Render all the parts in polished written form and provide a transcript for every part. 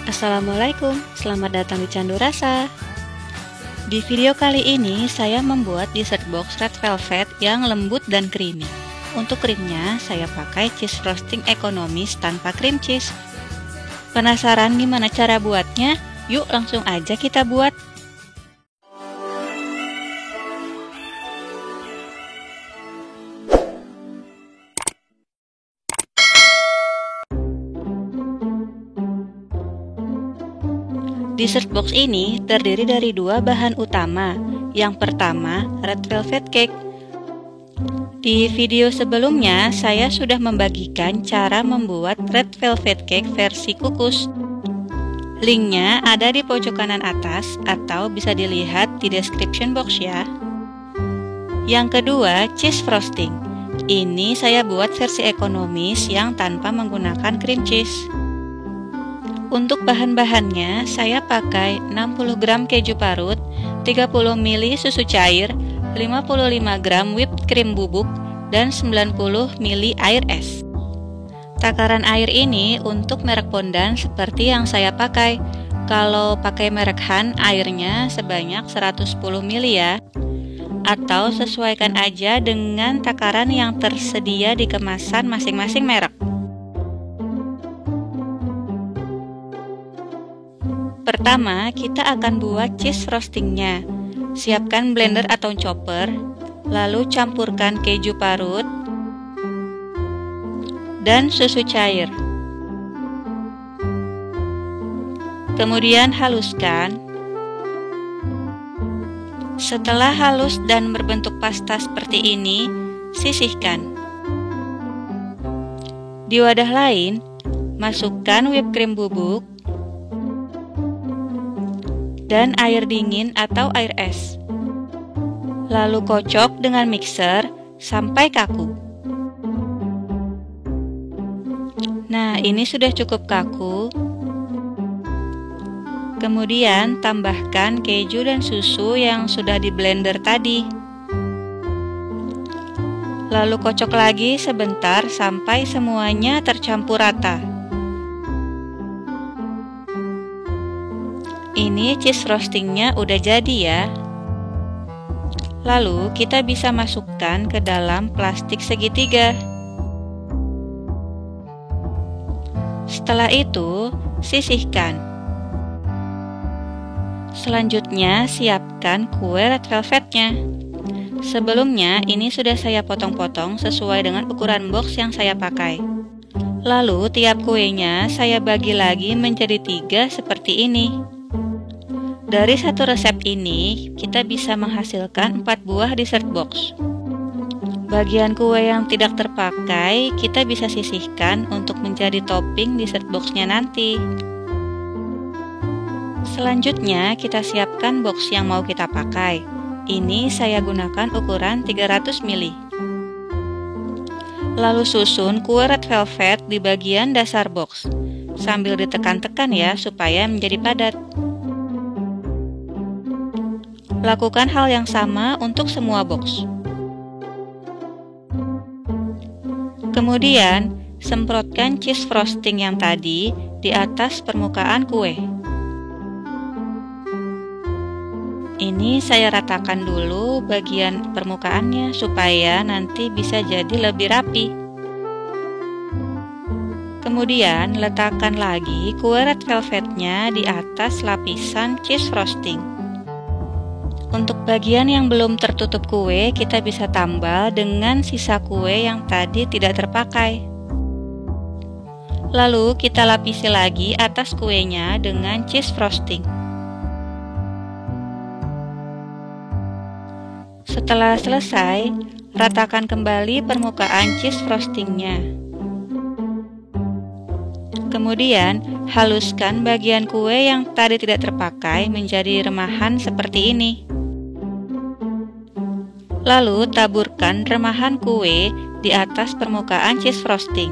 Assalamualaikum, selamat datang di Candu Rasa. Di video kali ini saya membuat dessert box red velvet yang lembut dan creamy. Untuk krimnya saya pakai cheese frosting ekonomis tanpa cream cheese. Penasaran gimana cara buatnya? Yuk langsung aja kita buat. Dessert box ini terdiri dari dua bahan utama. Yang pertama, red velvet cake. Di video sebelumnya, saya sudah membagikan cara membuat red velvet cake versi kukus. Linknya ada di pojok kanan atas atau bisa dilihat di description box ya. Yang kedua, cheese frosting. Ini saya buat versi ekonomis yang tanpa menggunakan cream cheese. Untuk bahan-bahannya, saya pakai 60 gram keju parut, 30 ml susu cair, 55 gram whipped cream bubuk, dan 90 ml air es. Takaran air ini untuk merek Pondan seperti yang saya pakai. Kalau pakai merek Han, airnya sebanyak 110 ml ya. Atau sesuaikan aja dengan takaran yang tersedia di kemasan masing-masing merek. Pertama, kita akan buat cheese frostingnya. Siapkan blender atau chopper, lalu campurkan keju parut dan susu cair. Kemudian haluskan. Setelah halus dan berbentuk pasta seperti ini, sisihkan. Di wadah lain, masukkan whipped cream bubuk dan air dingin atau air es. Lalu kocok dengan mixer sampai kaku. Nah, ini sudah cukup kaku. Kemudian tambahkan keju dan susu yang sudah di blender tadi. Lalu kocok lagi sebentar sampai semuanya tercampur rata. Ini cheese frostingnya udah jadi ya. Lalu kita bisa masukkan ke dalam plastik segitiga. Setelah itu, sisihkan. Selanjutnya, siapkan kue red velvetnya. Sebelumnya, ini sudah saya potong-potong sesuai dengan ukuran box yang saya pakai. Lalu, tiap kuenya saya bagi lagi menjadi 3 seperti ini. Dari satu resep ini, kita bisa menghasilkan 4 buah dessert box. Bagian kue yang tidak terpakai, kita bisa sisihkan untuk menjadi topping dessert boxnya nanti. Selanjutnya, kita siapkan box yang mau kita pakai. Ini saya gunakan ukuran 300 ml. Lalu susun kue red velvet di bagian dasar box, sambil ditekan-tekan ya, supaya menjadi padat. Lakukan hal yang sama untuk semua box. Kemudian, semprotkan cheese frosting yang tadi di atas permukaan kue. Ini saya ratakan dulu bagian permukaannya supaya nanti bisa jadi lebih rapi. Kemudian, letakkan lagi kue red velvetnya di atas lapisan cheese frosting. Untuk bagian yang belum tertutup kue, kita bisa tambal dengan sisa kue yang tadi tidak terpakai. Lalu kita lapisi lagi atas kuenya dengan cheese frosting. Setelah selesai, ratakan kembali permukaan cheese frostingnya. Kemudian, haluskan bagian kue yang tadi tidak terpakai menjadi remahan seperti ini. Lalu taburkan remahan kue di atas permukaan cheese frosting.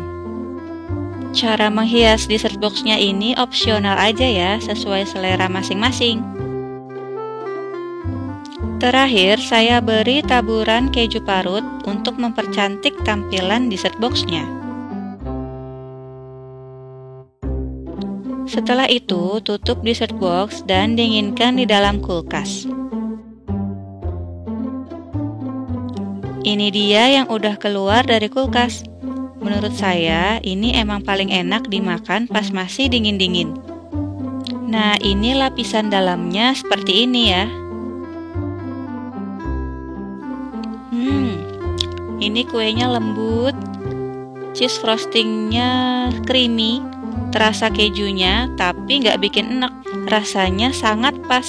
Cara menghias dessert boxnya ini opsional aja ya, sesuai selera masing-masing. Terakhir, saya beri taburan keju parut untuk mempercantik tampilan dessert boxnya. Setelah itu, tutup dessert box dan dinginkan di dalam kulkas. Ini dia yang udah keluar dari kulkas. Menurut saya, ini emang paling enak dimakan pas masih dingin-dingin. Nah, ini lapisan dalamnya seperti ini ya. Ini kuenya lembut, cheese frostingnya creamy, terasa kejunya tapi nggak bikin enek. Rasanya sangat pas.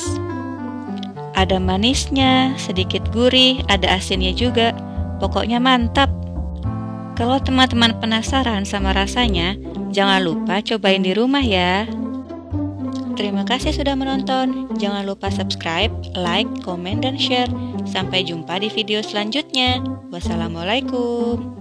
Ada manisnya, sedikit gurih, ada asinnya juga. Pokoknya mantap. Kalau teman-teman penasaran sama rasanya, jangan lupa cobain di rumah ya. Terima kasih sudah menonton. Jangan lupa subscribe, like, komen, dan share. Sampai jumpa di video selanjutnya. Wassalamualaikum.